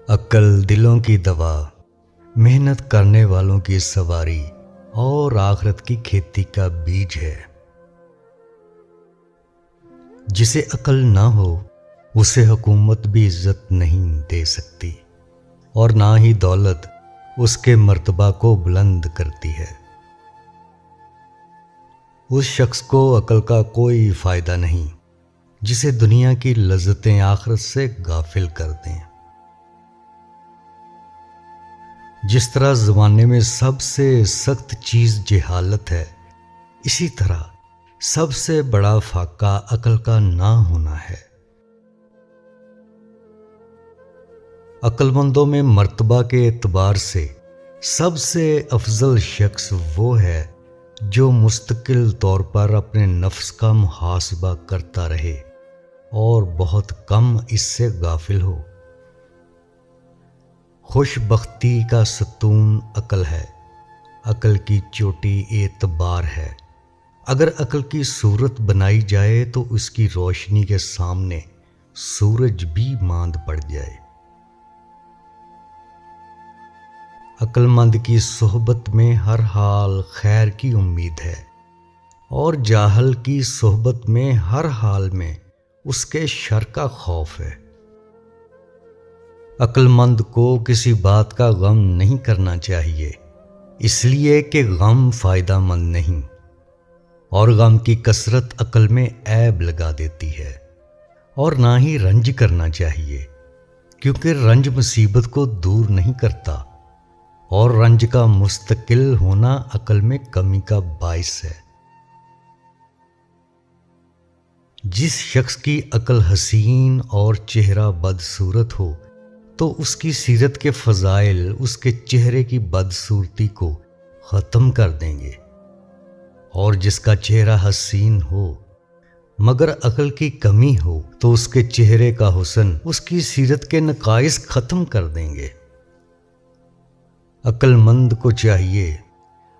अक्ल दिलों की दवा, मेहनत करने वालों की सवारी और आखिरत की खेती का बीज है। जिसे अक्ल ना हो उसे हुकूमत भी इज्जत नहीं दे सकती और ना ही दौलत उसके मर्तबा को बुलंद करती है। उस शख्स को अक्ल का कोई फ़ायदा नहीं जिसे दुनिया की लज्जतें आखिरत से गाफिल कर दें। जिस तरह ज़माने में सबसे सख्त चीज़ जहालत है, इसी तरह सबसे बड़ा फाका अक्ल का ना होना है। अक्लमंदों में मर्तबा के एतबार से सबसे अफजल शख्स वो है जो मुस्तकिल तौर पर अपने नफ्स का मुहासबा करता रहे और बहुत कम इससे गाफिल हो। खुशबख्ती का सतून अक्ल है, अक्ल की चोटी एतबार है। अगर अक्ल की सूरत बनाई जाए तो उसकी रोशनी के सामने सूरज भी मांद पड़ जाए। अक्लमंद की सोहबत में हर हाल खैर की उम्मीद है और जाहल की सोहबत में हर हाल में उसके शर का खौफ है। अक्लमंद को किसी बात का गम नहीं करना चाहिए, इसलिए कि गम फ़ायदा मंद नहीं और गम की कसरत अक्ल में ऐब लगा देती है। और ना ही रंज करना चाहिए, क्योंकि रंज मुसीबत को दूर नहीं करता और रंज का मुस्तकिल होना अक्ल में कमी का बाइस है। जिस शख्स की अक्ल हसीन और चेहरा बदसूरत हो तो उसकी सीरत के फ़ज़ाइल उसके चेहरे की बदसूरती को ख़त्म कर देंगे, और जिसका चेहरा हसीन हो मगर अक्ल की कमी हो तो उसके चेहरे का हुस्न उसकी सीरत के नकाइस ख़त्म कर देंगे। अक्लमंद को चाहिए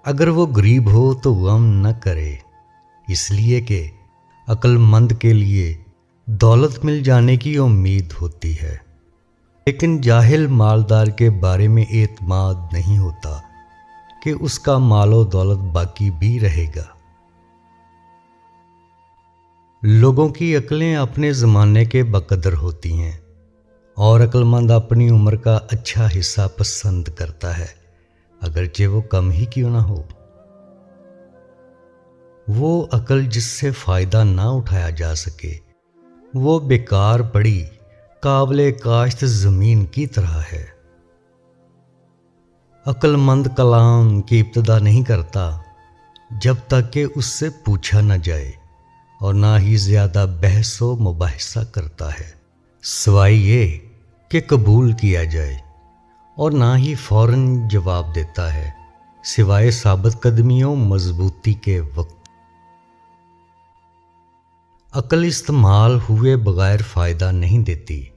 अगर वो गरीब हो तो गम न करे, इसलिए कि अक्लमंद के लिए दौलत मिल जाने की उम्मीद होती है, लेकिन जाहिल मालदार के बारे में एतमाद नहीं होता कि उसका मालो दौलत बाकी भी रहेगा। लोगों की अक्लें अपने ज़माने के बकदर होती हैं और अक्लमंद अपनी उम्र का अच्छा हिस्सा पसंद करता है, अगरचे वो कम ही क्यों ना हो। वो अक्ल जिससे फ़ायदा ना उठाया जा सके वो बेकार पड़ी काबिले काश्त ज़मीन की तरह है। अक्लमंद कलाम की इब्तिदा नहीं करता जब तक कि उससे पूछा न जाए, और ना ही ज़्यादा बहस व मुबाहिसा करता है सिवाय ये कि कबूल किया जाए, और ना ही फ़ौरन जवाब देता है सिवाय साबित कदमियों मजबूती के वक्त। अक्ल इस्तेमाल हुए बगैर फ़ायदा नहीं देती।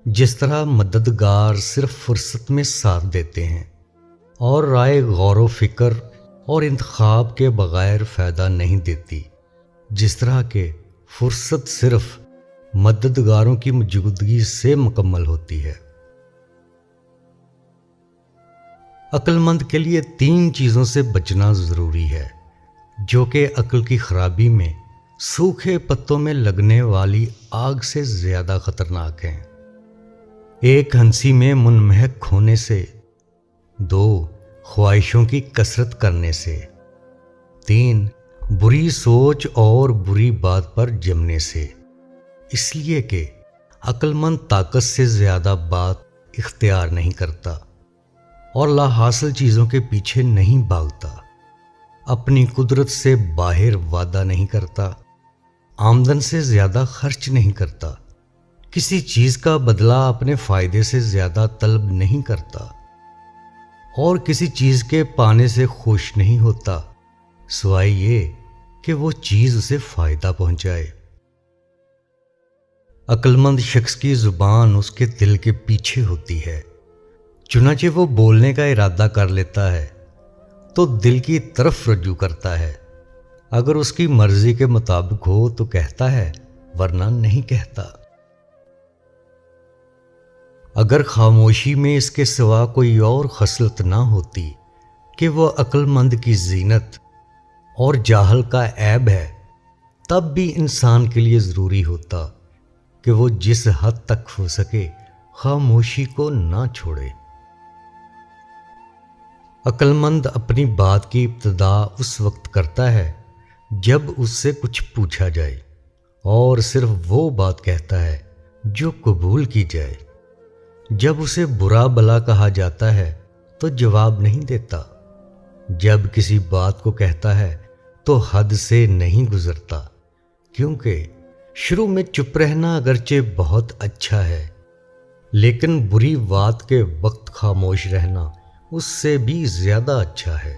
जिस तरह मददगार सिर्फ फुर्सत में साथ देते हैं और राय गौर व फिक्र और इंतखाब के बगैर फ़ायदा नहीं देती, जिस तरह के फुर्सत सिर्फ मददगारों की मौजूदगी से मुकम्मल होती है। अक्लमंद के लिए 3 चीज़ों से बचना ज़रूरी है जो कि अक्ल की खराबी में सूखे पत्तों में लगने वाली आग से ज़्यादा ख़तरनाक हैं। 1 हंसी में मुनमहक होने से, 2 ख्वाहिशों की कसरत करने से, 3 बुरी सोच और बुरी बात पर जमने से। इसलिए कि अक्लमंद ताकत से ज़्यादा बात इख्तियार नहीं करता और लाहासिल चीज़ों के पीछे नहीं भागता, अपनी कुदरत से बाहर वादा नहीं करता, आमदन से ज़्यादा खर्च नहीं करता, किसी चीज़ का बदला अपने फ़ायदे से ज़्यादा तलब नहीं करता और किसी चीज़ के पाने से खुश नहीं होता सिवाय ये कि वो चीज़ उसे फ़ायदा पहुंचाए। अक्लमंद शख्स की ज़ुबान उसके दिल के पीछे होती है, चुनांचे वो बोलने का इरादा कर लेता है तो दिल की तरफ रजू करता है। अगर उसकी मर्जी के मुताबिक हो तो कहता है, वरना नहीं कहता। اگر خاموشی میں اس کے سوا کوئی اور خصلت نہ ہوتی کہ وہ عقل مند کی زینت اور جاہل کا عیب ہے، تب بھی انسان کے لیے ضروری ہوتا کہ وہ جس حد تک ہو سکے خاموشی کو نہ چھوڑے۔ عقل مند اپنی بات کی ابتدا اس وقت کرتا ہے جب اس سے کچھ پوچھا جائے، اور صرف وہ بات کہتا ہے جو قبول کی جائے۔ جب اسے برا بھلا کہا جاتا ہے تو جواب نہیں دیتا، جب کسی بات کو کہتا ہے تو حد سے نہیں گزرتا، کیونکہ شروع میں چپ رہنا اگرچہ بہت اچھا ہے، لیکن بری بات کے وقت خاموش رہنا اس سے بھی زیادہ اچھا ہے۔